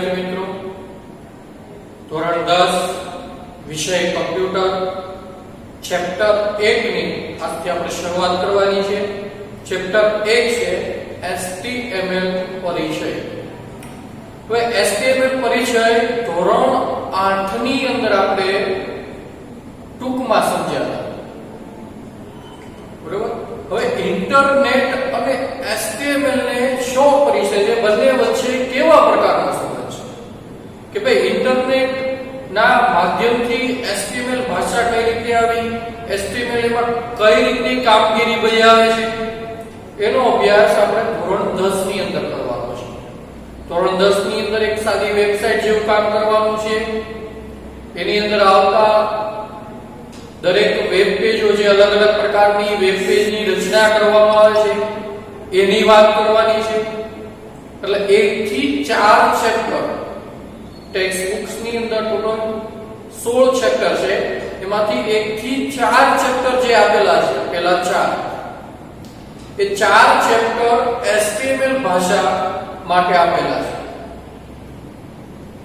વિદ્યાર્થી મિત્રો, ધોરણ 10 વિષય કમ્પ્યુટર ચેપ્ટર 1 ની આજથી આપણે શરૂઆત કરવાની છે. ચેપ્ટર 1 છે HTML પરિચય. હવે HTML પરિચય ધોરણ 8 ની અંદર આપણે ટૂંકમાં સમજ્યા. બરોબર. હવે ઇન્ટરનેટ અને HTML ને શો પરિચય છે, બંને વચ્ચે કેવા પ્રકારનો સંબંધ છે કે ભાઈ ઇન્ટરનેટ ના માધ્યમથી HTML ભાષા કઈ રીતે આવી, HTML માં કઈ રીતની કામગીરી બજાવે છે, એનો અભ્યાસ આપણે ધોરણ 10 ની અંદર કરવાનો છે. ધોરણ 10 ની અંદર એક સાદી વેબસાઈટ જેવું કામ કરવાનું છે. એની અંદર આવતા દરેક વેબ પેજો જે અલગ અલગ પ્રકારની વેબ પેજની રચના કરવામાં આવે છે એની વાત કરવાની છે. એટલે 1 થી 4 ચેપ્ટર ટેક્સ્ટ બુક્સ ની અંદર ટોટલ 16 ચેપ્ટર છે. એમાંથી 1 થી 4 ચેપ્ટર જે આપેલા છે, પહેલા 4, એ 4 ચેપ્ટર HTML ભાષા માટે આપેલા છે.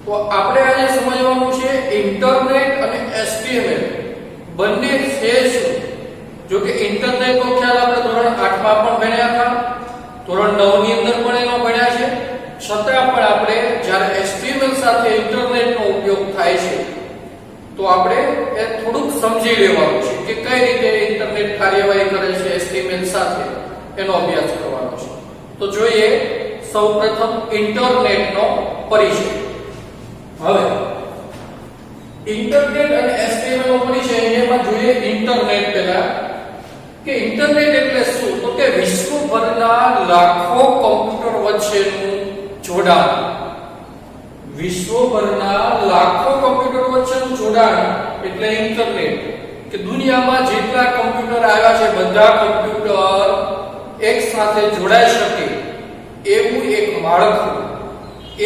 તો આપણે આજે સમજવાનું છે ઇન્ટરનેટ અને HTML બંને છે શું. જો કે ઇન્ટરનેટ નો ખ્યાલ આપણે ધોરણ 8 માં પણ ભણ્યા હતા, ધોરણ 9 ની અંદર પણ એનો ભણ્યા છે. છતાં પણ આપણે જ્યારે HTML સાથે ઇન્ટરનેટ નો ઉપયોગ થાય છે તો આપણે એ થોડુંક સમજી લેવાનું છે કે કઈ રીતે ઇન્ટરનેટ કાર્યવાહી કરે છે HTML સાથે, એનો અભ્યાસ કરવાનો છે. તો જોઈએ સૌપ્રથમ ઇન્ટરનેટ નો પરિચય. હવે ઇન્ટરનેટ અને HTML નો પરિચય એમાં જોઈએ ઇન્ટરનેટ પહેલા કે ઇન્ટરનેટ એટલે શું, તો કે વિશ્વભરના લાખો કમ્પ્યુટર વચ્ચેનું જોડાણ. વિશ્વભરના લાખો કમ્પ્યુટર વચ્ચેનું જોડાણ એટલે ઇન્ટરનેટ. કે દુનિયામાં જેટલા કમ્પ્યુટર આવ્યા છે બધા કમ્પ્યુટર એક સાથે જોડાઈ શકે એવું એક માળખું,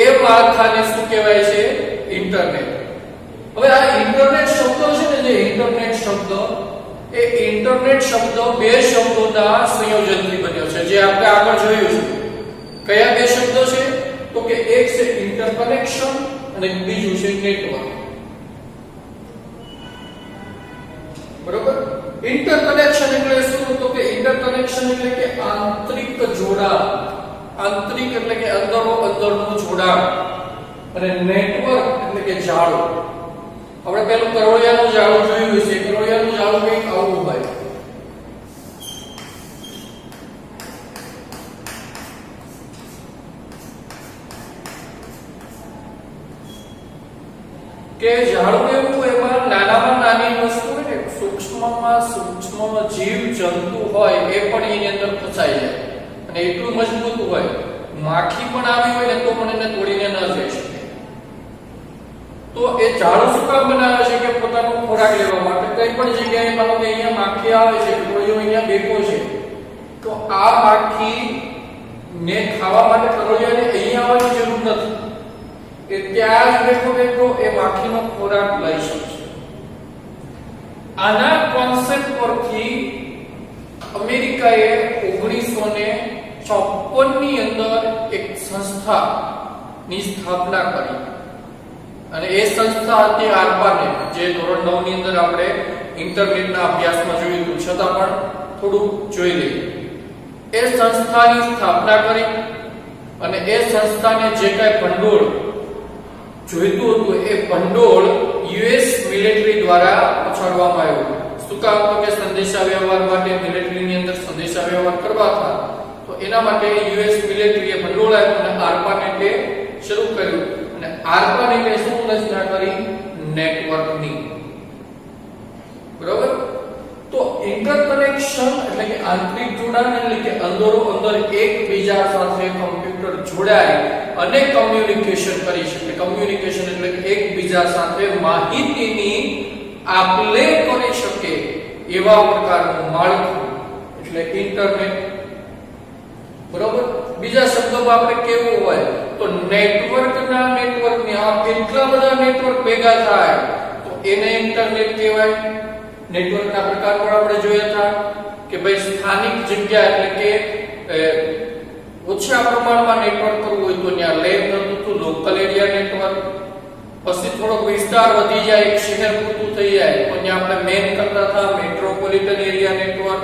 એ માળખાને શું કહેવાય છે, ઇન્ટરનેટ. હવે આ ઇન્ટરનેટ શબ્દ છે ને, જે ઇન્ટરનેટ શબ્દ, એ ઇન્ટરનેટ શબ્દ બે શબ્દોના સંયોજનથી બન્યો છે, જે આપણે આગળ જોયું છે. કયા બે શબ્દો છે, તો કે એક છે ઇન્ટરકનેક્શન અને બીજું છે નેટવર્ક. બરોબર. ઇન્ટરકનેક્શન એટલે શું, તો કે ઇન્ટરકનેક્શન એટલે કે આંતરિક જોડાણ. આંતરિક એટલે કે અંદરો અંદરનું જોડાણ. અને નેટવર્ક એટલે કે જાળું. આપણે પેલું કરોળિયાનું જાળું જોયું છે. કરોળિયાનું જાળું કંઈક આવું હોય. કે જાળું એવું એમાં નાનામાં નાની વસ્તુ હોય ને, સૂક્ષ્મમાં સૂક્ષ્મ જીવ જંતુ હોય એ પણ એની અંદર ફસાઈ જાય અને એટલું મજબૂત હોય, માખી પણ આવી હોય ને તો પણ એને તોડીને ન જઈ શકે. તો એ જાળું શું કામ બનાવે છે કે પોતાનો ખોરાક લેવા માટે કઈ પણ જગ્યાએ માનો કે અહીંયા માખી આવે છે, કોળીઓ અહીંયા બેઠો છે, તો આ માખી ને ખાવા માટે કરોળિયાને અહીંયા આવવાની જરૂર નથી. કે ત્યાં જ બેઠો બેઠો એ માખીનો ખોરાક લઈ શકશે. આના કોન્સેપ્ટ પરથી અમેરિકાએ 1956 ની અંદર એક સંસ્થાની સ્થાપના કરી અને એ સંસ્થા હતી ARPANET, જે ધોરણ 9 ની અંદર આપણે ઇન્ટરનેટના અભ્યાસમાં જોયું હતું, છતાં પણ થોડું જોઈ લઈએ. એ સંસ્થાની સ્થાપના કરી અને એ સંસ્થાને જે કાંઈ ભંડોળ જોઈતું હતું એ ભંડોળ US મિલિટરી દ્વારા પહોંચાડવામાં આવ્યું. શું કામ, તો કે સંદેશા વ્યવહાર માટે મિલિટરીની અંદર સંદેશા વ્યવહાર કરવા હતા, તો એના માટે US મિલિટરીએ ભંડોળ આપ્યું અને ARPANET શરૂ કર્યું. અને ARPANET શું રચના કરી, નેટવર્કની. બરોબર. તો ઇન્ટરકનેક્શન એટલે કે આંતરિક જોડાણ એટલે કે અંદરો અંદર એકબીજા સાથે કમ્પ્યુટર જોડાય અને કમ્યુનિકેશન કરી શકે. કમ્યુનિકેશન એટલે કે એકબીજા સાથે માહિતીની આપ-લે કરી શકે એવા પ્રકારનું માળખું એટલે ઇન્ટરનેટ. બરોબર. બીજા શબ્દોમાં આપણે કેવું હોય તો નેટવર્કના નેટવર્કની આ કેટલા બધા નેટવર્ક ભેગા થાય તો એને ઇન્ટરનેટ કહેવાય. નેટવર્કના પ્રકાર પણ આપણે જોયા હતા કે ભાઈ સ્થાનિક જગ્યા એટલે કે ઓછા પ્રમાણમાં નેટવર્ક કરવું હોય તો ત્યાં લેબ થતું હતું લોકલ એરિયા નેટવર્ક. પછી થોડોક વિસ્તાર વધી જાય, એક શહેર પૂરતું થઈ જાય તો ત્યાં આપણે મેન કરતા હતા મેટ્રોપોલિટન એરિયા નેટવર્ક.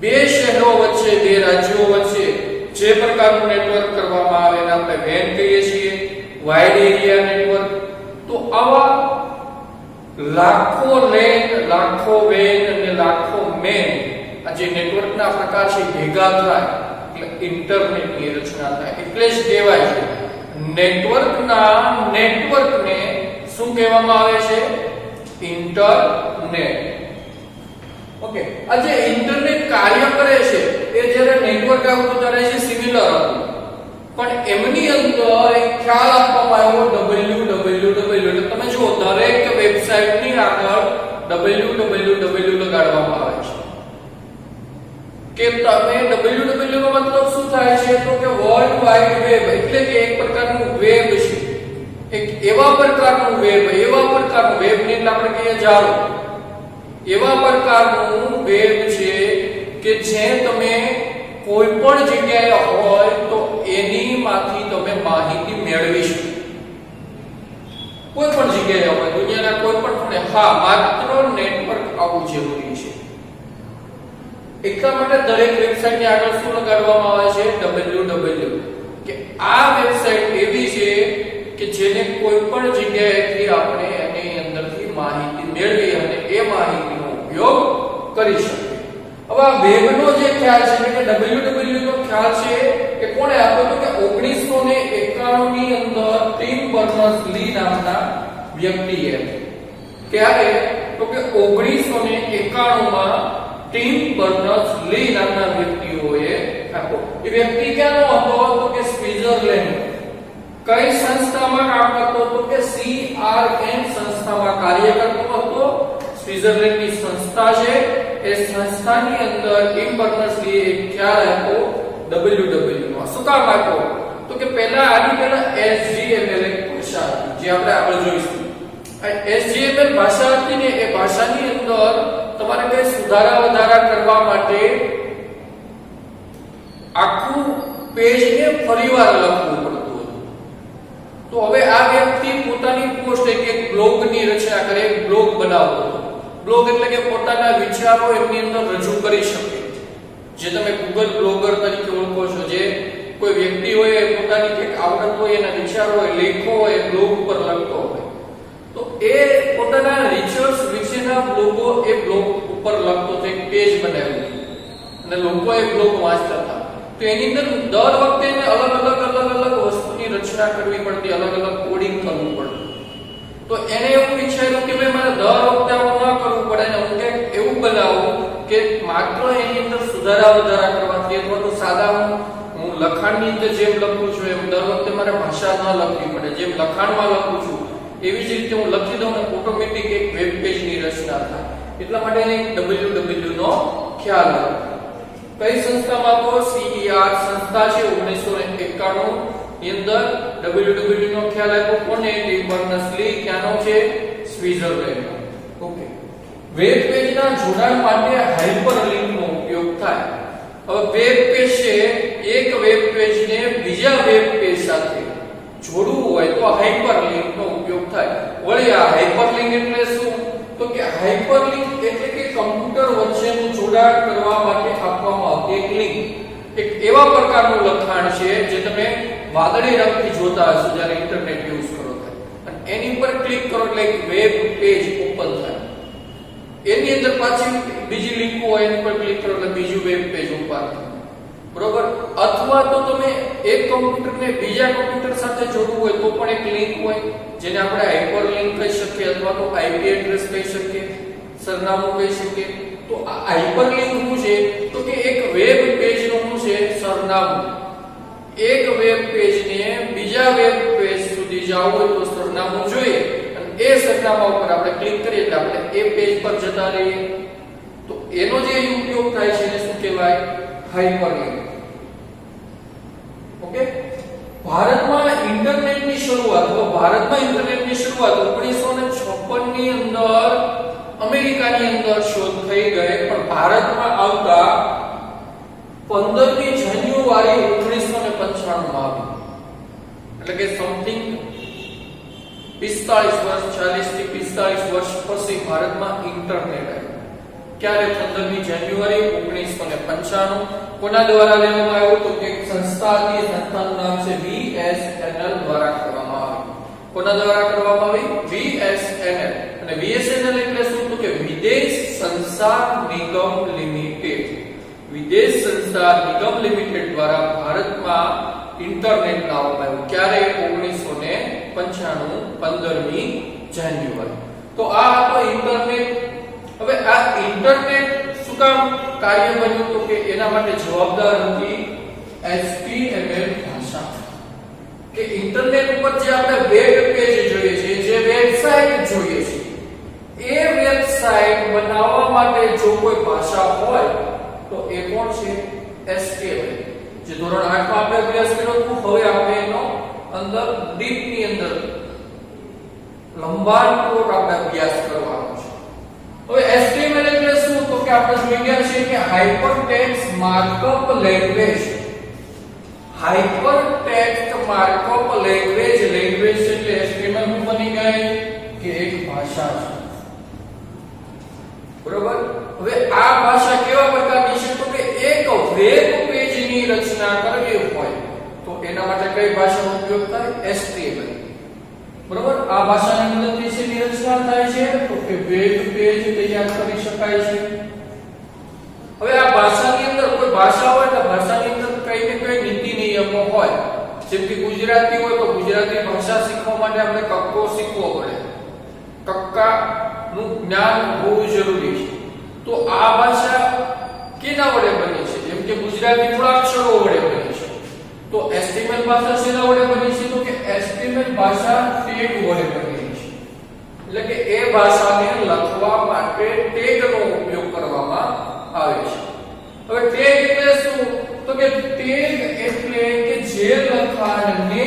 બે શહેરો વચ્ચે, બે રાજ્યો વચ્ચે જે પ્રકારનું નેટવર્ક કરવામાં આવે એને આપણે વેન કહીએ છીએ, વાઇડ એરિયા નેટવર્ક. તો આવા લાખો લેન, લાખો વેન અને લાખો મેન આ જે નેટવર્કના પ્રકાર છે ભેગા થાય એટલે ઇન્ટરનેટની રચના થાય. એટલે જ કહેવાય છે નેટવર્કને શું કહેવામાં આવે છે? ઇન્ટરનેટ. ઓકે, આ જે ઇન્ટરનેટ કાર્ય કરે છે એ જ્યારે નેટવર્ક આવતું ત્યારે છે સિમિલર હતું, પણ એમની અંદર એક ખ્યાલ આપવામાં આવ્યો www. તમે જુઓ દરેક વેબસાઈટની આગળ www લગાડવામાં આવે છે કે તમે www નો મતલબ શું થાય છે? તો કે વર્લ્ડ વાઇડ વેબ, એટલે કે એક પ્રકારનું વેબ છે, એક એવા પ્રકારનું વેબ ની આપણે કહીએ જાળો, એવા પ્રકારનું વેબ છે કે જે તમે કોઈ પણ જગ્યાએ હોય તો એનીમાંથી તમે માહિતી મેળવી શકો. કોઈ પણ જગ્યાએ હોય દુનિયાના કોઈ પણ ખૂણે. હા, માત્ર નેટવર્ક આવવું જરૂરી છે. એટલા માટે દરેક વેબસાઈટની આગળ શું લગાડવામાં આવે છે? www. કે આ વેબસાઈટ એવી છે કે જેને કોઈ પણ જગ્યાએથી આપણે એની અંદરથી માહિતી મેળવી અને એ માહિતીનો ઉપયોગ કરી શકીએ. હવે આ વેબનો જે ખ્યાલ છે એટલે કે www નો ખ્યાલ છે કે કોણે આપ્યો? તો કે 1991 ની અંદર ટિમ બર્નર્સ-લી નામના વ્યક્તિએ. ક્યારે? તો કે 1991 માં ટિમ બર્નર્સ-લી નામના વ્યક્તિઓએ આપ્યો. એ વ્યક્તિ ક્યાંનો હતો? તો કે સ્વિટ્ઝરલેન્ડ. કઈ સંસ્થામાં કામ કરતો હતો? કે CRN સંસ્થામાં કાર્ય કરતો હતો. સ્વિટ્ઝરલેન્ડની સંસ્થા છે, એ સંસ્થાની અંદર ટિમ બર્નર્સ-લીએ એક ખ્યાલ આપ્યો www નો. શું કામ આપ્યો? તો કે આની પહેલા HTML એક ભાષા હતી જે આપણે આગળ જોઈશું. HTML ભાષા હતી ને, એ ભાષાની અંદર તમારે કઈ સુધારા વધારા કરવા માટે આખું પેજને ફરીવાર લખવું પડતું હતું. તો હવે આ વ્યક્તિ પોતાની પોસ્ટ એક બ્લોગની રચના કરે, એક બ્લોગ બનાવતો હતો. બ્લોગ એટલે કે પોતાના વિચારો એમની અંદર રજૂ કરી શકે, જે તમે ગૂગલ બ્લોગર તરીકે ઓળખો છો. જે કોઈ વ્યક્તિ હોય પોતાની કંઈક આવડત હોય, એના વિચારો હોય, લેખો હોય, બ્લોગ ઉપર લખતો હોય, તો એ પોતાના રિસર્ચ વિશેના બ્લોગો એ બ્લોગ ઉપર લખતો હતો, એક પેજ બનાવ્યું અને લોકો એ બ્લોગ વાંચતા હતા. તો એની અંદર દર વખતે એને અલગ અલગ વસ્તુની રચના કરવી પડતી, અલગ અલગ કોડિંગ કરવું પડતું. તો એને એવું વિચાર્યું કે ભાઈ મારે દર વખતે આવું ન કરવું પડે ને હું કંઈક એવું બનાવું કે માત્ર એની અંદર સુધારા વધારા કરવાથી, અથવા તો સાદા હું લખાણની અંદર જેમ લખું છું એમ દર વખતે મારે ભાષા ન લખવી પડે, જેમ લખાણમાં લખું છું એવી જ રીતે હું લખી દઉં ને ઓટોમેટિક એક વેબ પેજની રચના થાય. એટલા માટે એને www નો ખ્યાલ આવ્યો. કઈ સંસ્થામાં? તો CER સંસ્થા છે 1991 ની અંદર www નો ખ્યાલ આપ્યો. કોને? ટિમ બર્નર્સ-લી. ક્યાંનો છે? સ્વિટ્ઝરલેન્ડ. ઓકે. વેબ પેજના જોડાણ માટે હાઇપરલિંક નો ઉપયોગ થાય. હવે વેબ પેજ છે, એક વેબ પેજને બીજા વેબ પેજ સાથે જોડવું હોય તો હાઇપરલિંક નો ઉપયોગ થાય. વળી આ હાઇપરલિંક એટલે શું? તો કે હાઇપરલિંક એટલે કે કમ્પ્યુટર વચ્ચેનું જોડાણ કરવા માટે આપવામાં આવતી એક લિંક. એક એવા પ્રકારનું લખાણ છે જે તમે વાદળી રંગથી જોતા હશો જ્યારે ઇન્ટરનેટ યુઝ કરો છો, અને એની પર ક્લિક કરો એટલે એક વેબ પેજ ઓપન થાય. એની અંદર પાછી બીજી લિંક હોય, એની પર ક્લિક કરો એટલે બીજું વેબ પેજ ઓપન થાય. બરોબર? અથવા તો તમે એક કમ્પ્યુટરને બીજા કમ્પ્યુટર સાથે જોડવું હોય તો પણ એક લિંક હોય જેને આપણે હાઇપરલિંક કહી શકીએ, અથવા તો IP એડ્રેસ કહી શકીએ, સરનામું કહી શકીએ. તો આ હાઇપરલિંક શું છે? તો કે એક વેબ પેજનું શું છે? સરનામું. એક વેબ પેજને બીજા વેબ પેજ સુધી જવું હોય તો સરનામું જોઈએ, અને એ સરનામા ઉપર આપણે ક્લિક કરીએ એટલે આપણે એ પેજ પર જતા રહીએ. તો એનો જે ઉપયોગ થાય છે એને શું કહેવાય? હાઇપરલિંક. ઓકે. ભારતમાં ઇન્ટરનેટની શરૂઆત 1956 ની અંદર અમેરિકાની અંદર શોધ થઈ ગઈ, પણ ભારતમાં આવતા 15મી જાન્યુઆરી 1959 માં આવ્યું, એટલે કે સમથિંગ 45 વર્ષ 40 થી 45 વર્ષ પછી ભારતમાં ઇન્ટરનેટ આવ્યું. ક્યારે? 15મી જાન્યુઆરી 1995. કોના દ્વારા લેવામાં આવ્યું? તો એક સંસ્થા હતી, સંસ્થાનું નામ છે VSNL દ્વારા કરવામાં આવી. કોના દ્વારા કરવામાં આવી? VSNL. અને VSNL એટલે શું? તો કે વિદેશ સંચાર નિગમ લિમિટેડ. વિદેશ સંચાર નિગમ લિમિટેડ દ્વારા ભારતમાં ઇન્ટરનેટ લાવવામાં આવ્યું. ક્યારે? 1995 15મી જાન્યુઆરી. તો આ હતો ઇન્ટરનેટ. હવે આ ઇન્ટરનેટ શું કામ કાર્ય બન્યું? તો કે એના માટે જવાબદાર હતી HTML ભાષા. કે ઇન્ટરનેટ ઉપર જે આપણે વેબ પેજ જોઈએ છે, જે વેબસાઈટ જોઈએ છે, એ વેબસાઈટ બનાવવા માટે જો કોઈ ભાષા હોય તો એ કોણ છે? HTML. જે ધોરણ 8 માં આપણે અભ્યાસ કર્યો હતો, હવે આપણે એનો અંદર ડીપ ની અંદર લંબાણપૂર્વક આપણે અભ્યાસ કરવાનો છે. હવે HTML એટલે શું? તો કે આપણે જોઈ ગયા છે કે hypertext markup language. Hypertext markup language એટલે HTML શું બની ગઈ? કે એક ભાષા છે. બરોબર. હવે આ ભાષા કેવા પ્રકારની છે? તો કે એક વેબ પેજની રચના કરવી હોય તો એના માટે કઈ ભાષાનો ઉપયોગ થાય? HTML. બરોબર. આ ભાષાની મદદથી શેની રચના થાય છે? તો કે વેબ પેજ તૈયાર કરી શકાય છે. હવે આ ભાષાની અંદર કોઈ ભાષા હોય તો ભાષાની અંદર કઈ ને કઈ નીતિ નિયમો હોય. જેમ કે ગુજરાતી હોય તો ગુજરાતી ભાષા શીખવા માટે આપણે કક્કો શીખવો પડે. કક્કા નું જ્ઞાન હોવું જરૂરી છે. તો આ ભાષા કેના વડે બની છે? જેમ કે ગુજરાતી મૂળાક્ષરો વડે બની છે. તો HTML ભાષા શેના વડે બની છે? તો કે HTML ભાષા ટેગ વડે બની છે. એટલે કે એ ભાષાને લખવા માટે ટેગનો ઉપયોગ કરવામાં આવે છે. હવે ટેગ એટલે શું? તો કે ટેગ એટલે કે જે લખાણને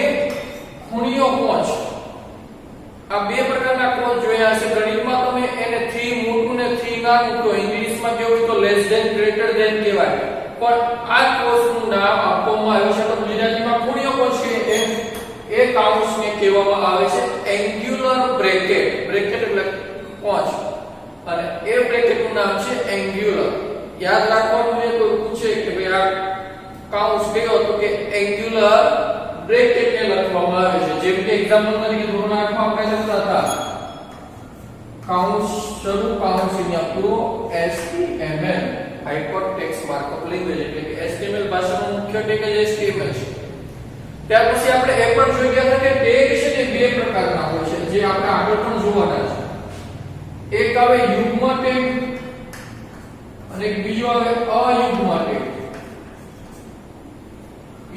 ખૂણિયો કોણ છે. આ બે પ્રકારના કોણ જોયા છે. ગણિતમાં તમે એને થી મોટું ને થી નાનું, તો ઇંગ્લિશમાં કેવું તો લેસ ધેન ગ્રેટર ધેન કહેવાય. પણ આ કોષનું નામ આપવામાં આવ્યું છે તો ગુજરાતીમાં ખૂણિયો કોષ છે એ કાઉન્સને કહેવામાં આવે છે એન્ગ્યુલર બ્રેકેટ. બ્રેકેટ એટલે કોષ અને એ બ્રેકેટનું નામ છે એન્ગ્યુલર. યાદ રાખવાનું છે. કોઈ પૂછે કે ભાઈ આ કાઉન્સ કયો? તો કે એન્ગ્યુલર બ્રેકેટ ને લખવામાં આવે છે. જેમ કે એક્ઝામ્પલ તરીકે ધોરણ 8 માં આપણે લખતા હતા કાઉન્સ શરૂ કાઉન્સ અહીંયા પૂરો HTML હાઇપરટેક્સ્ટ માર્કઅપ લેંગ્વેજ એટલે કે HTML ભાષાનો મુખ્ય ટેગ જ HTML છે. ત્યાર પછી આપણે એ પણ જોઈ ગયા હતા કે ટેગ છે ને બે પ્રકારના હોય છે જે આપણે આગળ પણ જોવાના છે. એક આવે યુગ્મ ટેગ અને એક બીજો આવે અયુગ્મ ટેગ.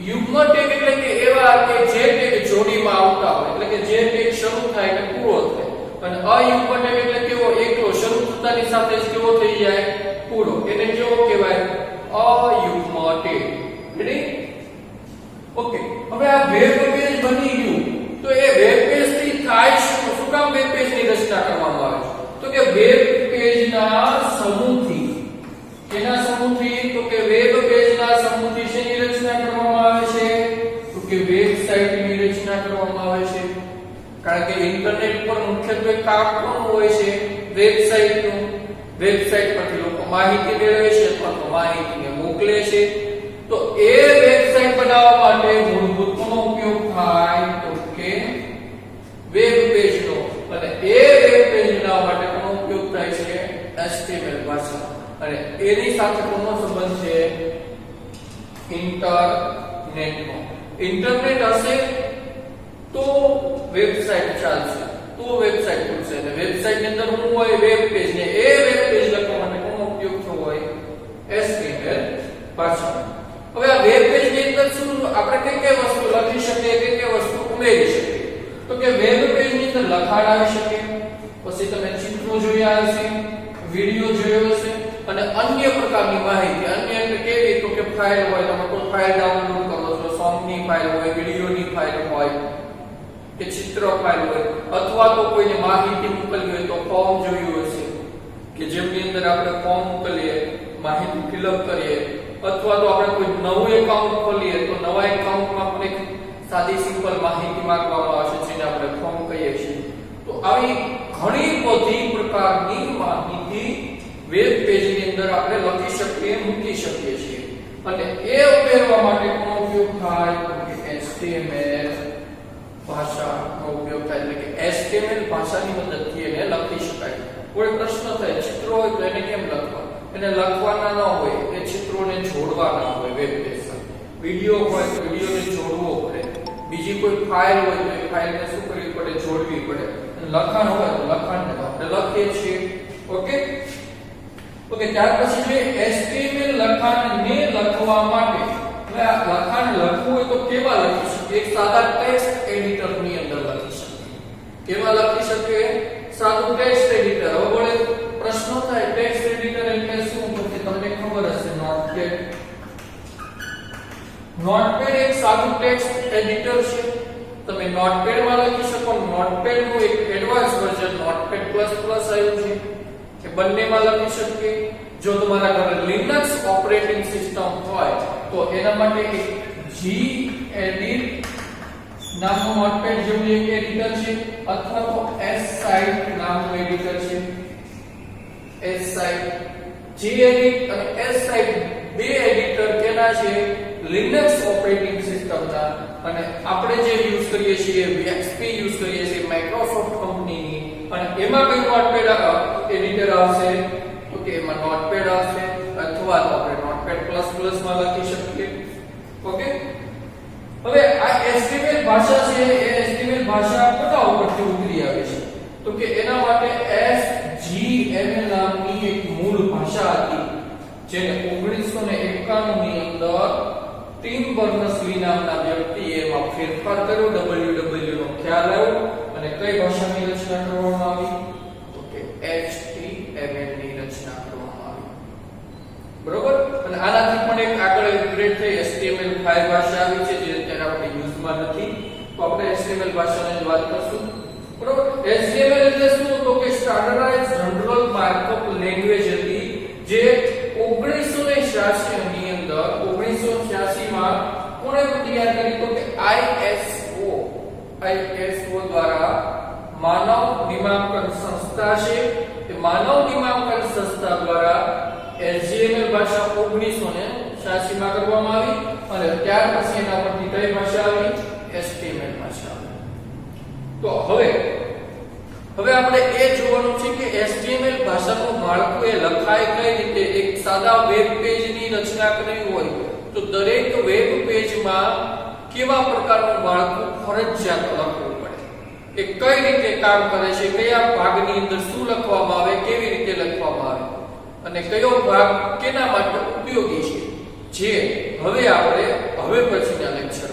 યુગ્મ ટેગ એટલે કે એવા કે જે ટેગ જોડીમાં આવતા હોય, એટલે કે જે ટેગ શરૂ થાય અને પૂરો થાય. અને અયુગ્મ ટેગ એટલે કેવો? એકલો શરૂ થતાની સાથે જ કેવો થઈ જાય? પૂરો. એને કેવો કહેવાય? અયુગ્મ ટેગ. રેડી? ઓકે. હવે આ વેબ પેજ બની ગયું તો એ વેબ પેજ થી થાય શું કામ વેબ પેજ ની રચના કરવામાં આવે છે? તો કે વેબ પેજના સમૂહથી. કેના સમૂહથી? તો કે વેબ પેજના સમૂહથી શેની રચના કરવામાં આવે છે? તો કે વેબસાઈટની રચના કરવામાં આવે છે. કારણ કે ઇન્ટરનેટ પર મુખ્યત્વે કામ કોણ હોય છે? વેબસાઈટનું. વેબસાઈટ પરથી લોકો માહિતી મેળવે છે અથવા માહિતીને મોકલે છે. તો એ વેબસાઈટ બનાવવા માટે મૂળભૂત કોનો ઉપયોગ થાય? તો કે વેબ પેજનો. અને એ વેબ પેજ બનાવવા માટે કોનો ઉપયોગ થાય છે? HTML ભાષા. અને એની સાથે કોનો સંબંધ છે? ઇન્ટરનેટનો. ઇન્ટરનેટ હશે તો વેબસાઈટ ચાલશે, તો વેબસાઈટ ખુલશે. અને વેબસાઈટ ની અંદર શું હોય? Web page. ને એ વેબ પેજ લખવા માટે કોનો ઉપયોગ થતો હોય? HTML ભાષા. હવે આ વેબ પેજ ની અંદર શું આપણે કઈ વસ્તુ લખી શકીએ, કઈ વસ્તુ ઉમેરી શકીએ? તો કે વેબ પેજ ની અંદર લખાણ આવી શકે, પછી તમે ચિત્રો જોયા હશે, વિડિયો જોયો હશે અને અન્ય પ્રકારની માહિતી. અન્ય એટલે કેવી? તો કે ફાઇલ હોય, તમે કોઈ ફાઇલ ડાઉનલોડ કરો છો, સોંગની ફાઇલ હોય, વિડિયોની ફાઇલ હોય કે ચિત્ર ફાઇલ હોય, અથવા તો કોઈને માહિતી મોકલવી હોય તો ફોર્મ જોયું હશે કે જેમની અંદર આપણે ફોર્મ મોકલીએ, માહિતી ફિલઅપ કરીએ અથવા તો આપણે કોઈ નવું એકાઉન્ટ ખોલીએ તો નવા એકાઉન્ટમાં પણ એક સાદી સિમ્પલ માહિતી માંગવામાં આવશે જેને આપણે ફોર્મ કહીએ છીએ. તો આવી ઘણી બધી પ્રકારની માહિતી વેબ પેજની અંદર આપણે લખી શકીએ, મૂકી શકીએ છીએ. અને એ ઉમેરવા માટે કોનો ઉપયોગ થાય? તો કે HTML ભાષાનો ઉપયોગ થાય. એટલે કે HTML ભાષાની મદદથી એને લખી શકાય. કોઈ પ્રશ્ન થાય, ચિત્રો હોય તો એને કેમ લખવા? એને લખવાના ન હોય, એ ચિત્રોને જોડવાના હોય વેબ પેજ સાથે. વિડિયો હોય તો વિડિયોને જોડવો પડે. બીજી કોઈ ફાઇલ હોય તો એ ફાઇલને શું કરવી પડે? જોડવી પડે. લખાણ હોય તો લખાણને આપણે લખીએ છીએ. ઓકે, ત્યાર પછી જોઈએ HTML લખાણને લખવા માટે. હવે આ લખાણ લખવું હોય તો કેવા લખી શકીએ? એક સાદા ટેક્સ્ટ એડિટરની અંદર લખી શકીએ. કેવા લખી શકીએ? સાદું ટેક્સ્ટ એડિટર. હવે બોલે પ્રશ્ન થાય, ટેક્સ્ટ એડિટર એટલે શું? તો તમને ખબર હશે, નોટપેડ એક સાદું ટેક્સ્ટ એડિટર છે. તમે નોટપેડ માં લખી શકો. નોટપેડ નું એક એડવાન્સ વર્ઝન નોટપેડ પ્લસ આવ્યું છે કે બંનેમાં લખી શકીએ. જો તમારા ઘરે લિનક્સ ઓપરેટિંગ સિસ્ટમ હોય તો એના માટે એક gedit નામનું નોટપેડ જેવું એક એડિટર છે, અથવા તો scite નામનું એડિટર છે. scite, gedit અને scite બે એડિટર કેના છે? લિનક્સ ઓપરેટિંગ સિસ્ટમના. અને આપણે જે યુઝ કરીએ છીએ XP યુઝ કરીએ છીએ માઇક્રોસોફ્ટ કંપનીની. અને એમાં કઈ નોટપેડ એડિટર આવશે? તો કે એમાં નોટપેડ આવશે, અથવા તો આપણે નોટપેડ પ્લસ માં લખી શકીએ. ઓકે, હવે આ HTML ભાષા છે, એ HTML ભાષા કયા ઉપરથી ઉતરી આવે છે? તો કે એના માટે HTML નામની એક મૂળ ભાષા હતી જેને 1991 ની અંદર ટીમ બર્નર્સ-લી નામના વ્યક્તિએ એમાં ફેરફાર કર્યો. WW નો ખ્યાલ આવ્યો અને કઈ ભાષાની રચના કરવામાં આવી? તો કે HTML ની રચના કરવામાં આવી. બરોબર. અને આનાથી પણ એક આગળ અપગ્રેડ થઈ HTML5 ભાષા આવી છે જે અત્યારે આપણે યુઝમાં નથી. તો આપણે HTML ભાષાની વાત કરશું. બરોબર. HTML એટલે શું? તો કે સ્ટાન્ડર્ડાઇઝ્ડ જનરલ માર્કઅપ લેંગ્વેજ હતી જે 1986 ની અંદર 1986 માં કોણે તૈયાર કરી? તો કે ISO દ્વારા માનવ નિમાણકર્તા સંસ્થા છે. તે માનવ નિમાણકર્તા સંસ્થા દ્વારા HTML ભાષા 1986 માં કરવામાં આવી. અને ત્યાર પછી એના પરથી કઈ ભાષા આવી? HTML ભાષા આવી. તો હવે આપણે એ જોવાનું છે કે HTML ભાષાનું માળખું એ લખાય કઈ રીતે. એક સાદા વેબ પેજની રચના કરવી હોય તો દરેક વેબ પેજમાં કેવા પ્રકારનું માળખું ફરજિયાત લખવું પડે, એ કઈ રીતે કામ કરે છે, કયા ભાગની અંદર શું લખવામાં આવે, કેવી રીતે લખવામાં આવે અને કયો ભાગ કેના માટે ઉપયોગી છે, જે હવે પછીના લેક્ચર